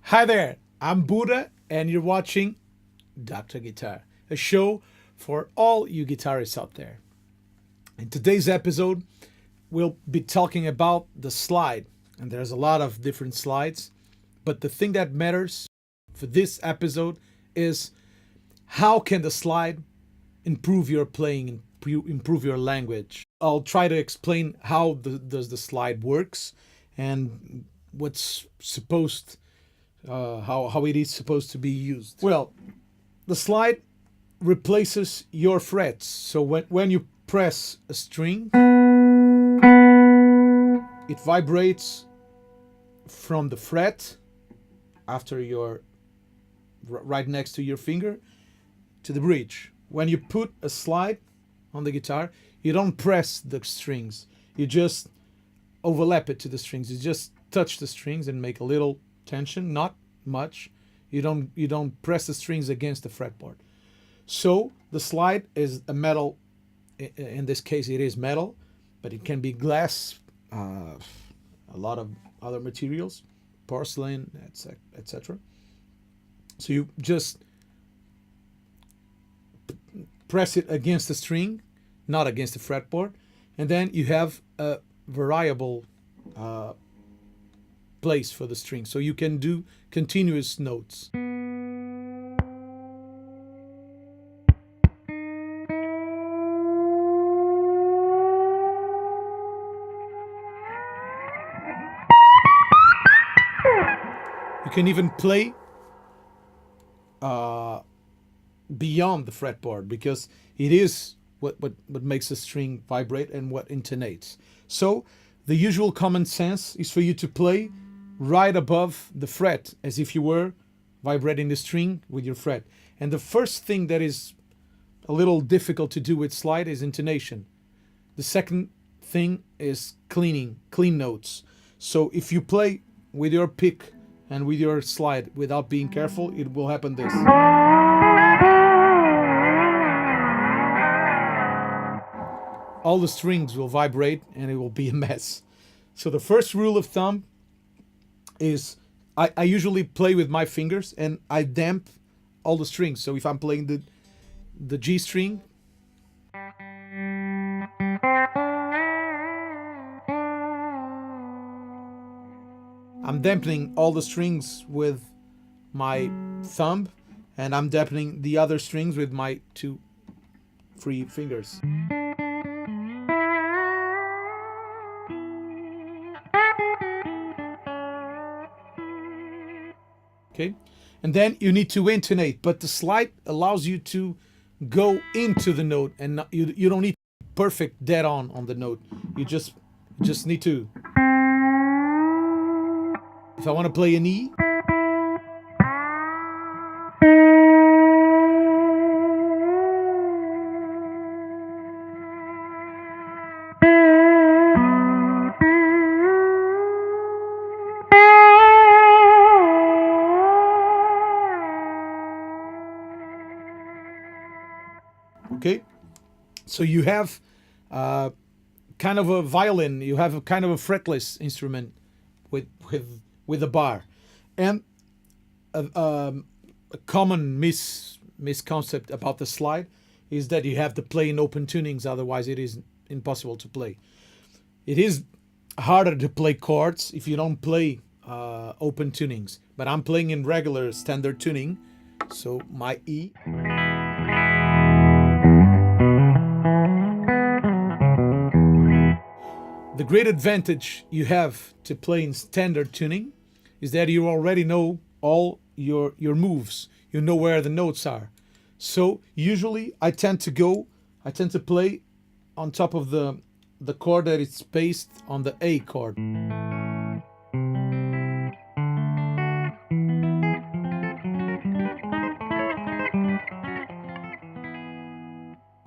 Hi there, I'm Budda, and you're watching Dr. Guitar, a show for all you guitarists out there. In today's episode, we'll be talking about the slide, and there's a lot of different slides, but the thing that matters for this episode is how can the slide improve your playing, improve your language. I'll try to explain how does the slide works and what's supposed how it is supposed to be used. Well, the slide replaces your frets. So when you press a string, it vibrates from the fret after your right next to your finger to the bridge. When you put a slide on the guitar, you don't press the strings. You just overlap it to the strings. You just touch the strings and make a little tension, not much. You don't press the strings against the fretboard. So the slide is a metal. In this case, it is metal, but it can be glass, a lot of other materials, porcelain, etc. So you just press it against the string, not against the fretboard, and then you have a variable place for the string, so you can do continuous notes. You can even play beyond the fretboard because it is what makes the string vibrate and what intonates. So the usual common sense is for you to play right above the fret as if you were vibrating the string with your fret. And the first thing that is a little difficult to do with slide is intonation. The second thing is clean notes. So if you play with your pick and with your slide without being careful, it will happen this. All the strings will vibrate and it will be a mess. So the first rule of thumb is I usually play with my fingers and I damp all the strings. So if I'm playing the G string, I'm dampening all the strings with my thumb, and I'm dampening the other strings with my two free fingers. Okay, and then you need to intonate, but the slide allows you to go into the note, and you don't need perfect dead on the note. You just need to. If I want to play an E, okay, so you have kind of a violin. You have a kind of a fretless instrument with a bar, and a common misconcept about the slide is that you have to play in open tunings, otherwise it is impossible to play. It is harder to play chords if you don't play open tunings, but I'm playing in regular standard tuning, so my E. The great advantage you have to play in standard tuning is that you already know all your moves. You know where the notes are. So usually I tend to play on top of the chord that is based on the A chord.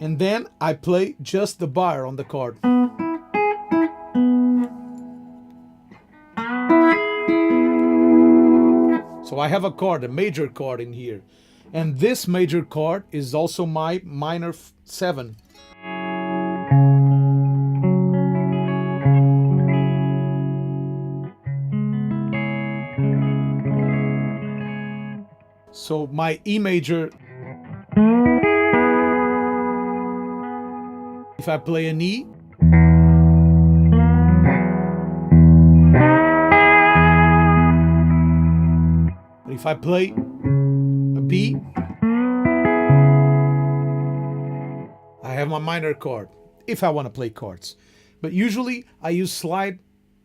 And then I play just the bar on the chord. So I have a chord, a major chord in here. And this major chord is also my minor 7. So my E major, if I play an E, but if I play a B, I have my minor chord, if I want to play chords. But usually I use slide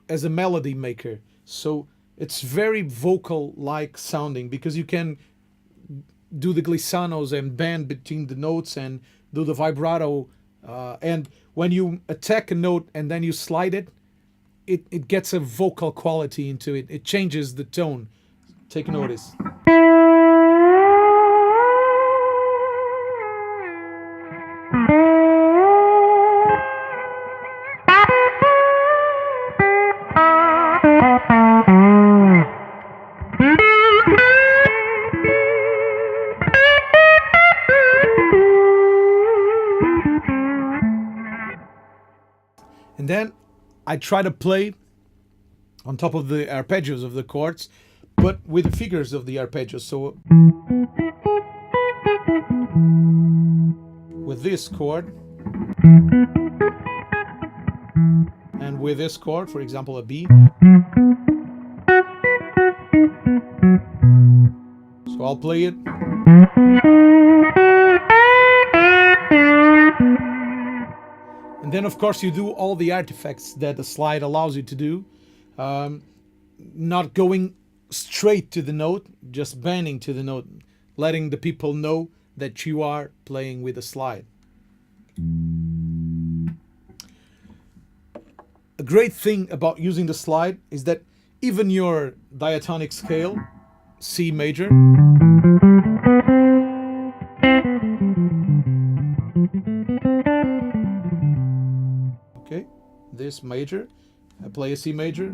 as a melody maker. So it's very vocal-like sounding, because you can do the glissanos and bend between the notes and do the vibrato. And when you attack a note and then you slide it, it gets a vocal quality into it. It changes the tone. Take notice. And then I try to play on top of the arpeggios of the chords, but with the figures of the arpeggios. So with this chord and with this chord, for example, a B. So I'll play it. And then, of course, you do all the artifacts that the slide allows you to do. Not going straight to the note, just bending to the note, letting the people know that you are playing with a slide. A great thing about using the slide is that even your diatonic scale, C major, okay, this major, I play a C major,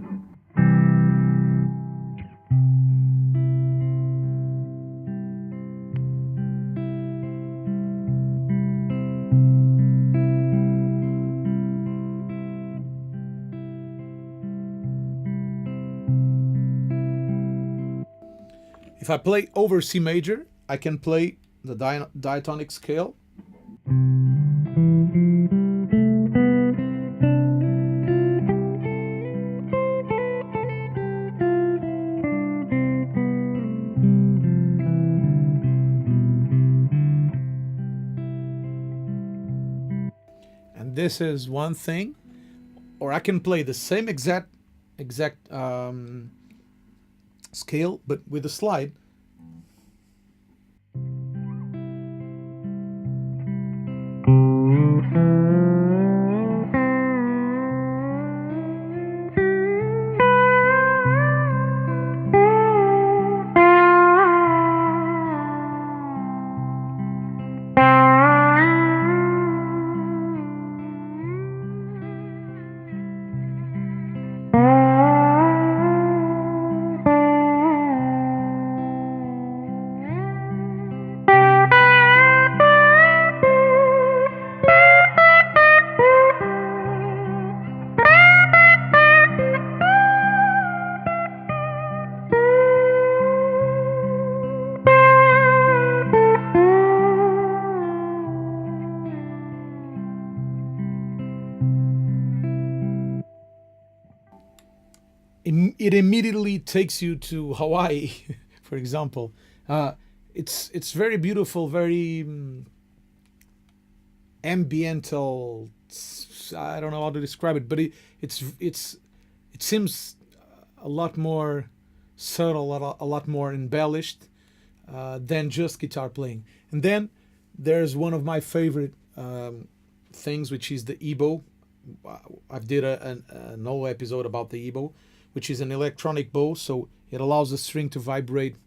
if I play over C major, I can play the diatonic scale. And this is one thing. Or I can play the same exact scale, but with a slide. It immediately takes you to Hawaii, for example. It's very beautiful, very ambiental. I don't know how to describe it, but it seems a lot more subtle, a lot more embellished than just guitar playing. And then there's one of my favorite things, which is the ebow. I've did an whole episode about the ebow, which is an electronic bow, so it allows the string to vibrate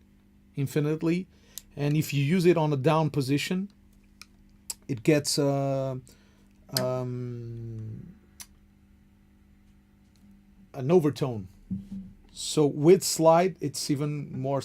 infinitely. And if you use it on a down position, it gets an overtone. So with slide, it's even more.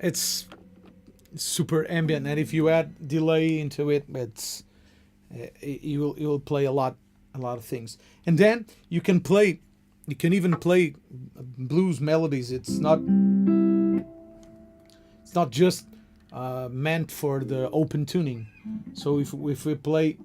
it's super ambient, and if you add delay into it, you will play a lot of things. And then you can even play blues melodies. It's not just meant for the open tuning. So if we play,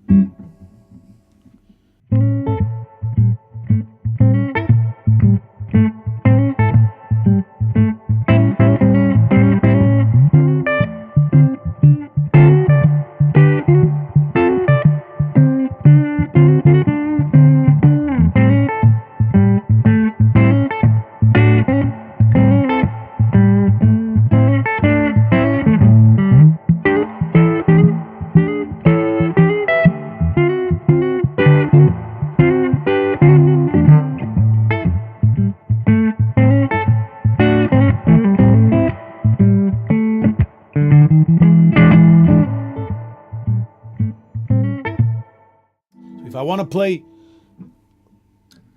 if I want to play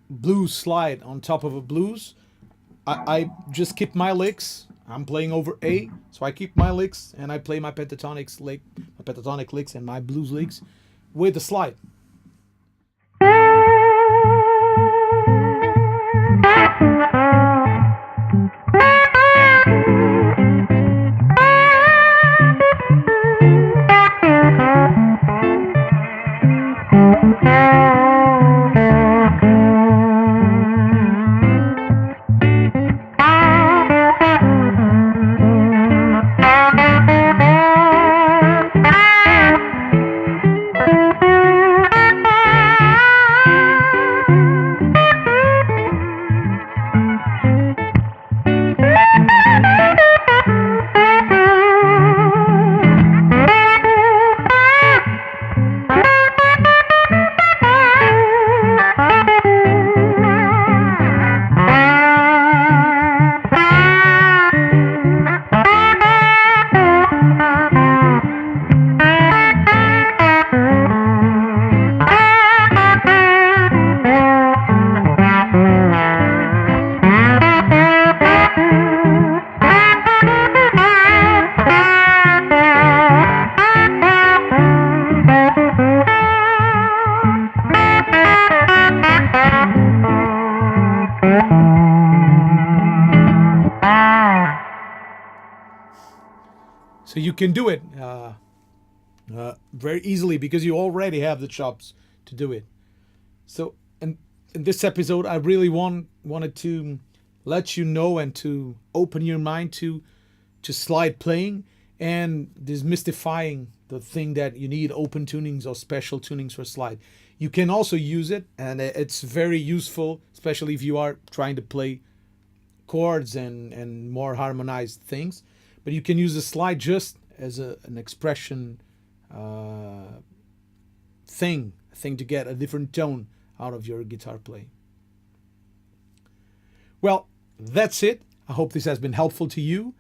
blues slide on top of a blues, I just keep my licks. I'm playing over A, so I keep my licks and I play my pentatonic licks and my blues licks with the slide. So you can do it very easily because you already have the chops to do it. So in this episode, I really wanted to let you know and to open your mind to slide playing and demystifying the thing that you need open tunings or special tunings for slide. You can also use it, and it's very useful, especially if you are trying to play chords and more harmonized things. But you can use the slide just as an expression thing to get a different tone out of your guitar playing. Well, that's it. I hope this has been helpful to you.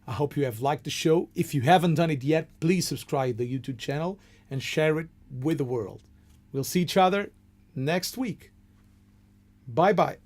I hope you have liked the show. If you haven't done it yet, please subscribe to the YouTube channel and share it with the world. We'll see each other next week. Bye-bye.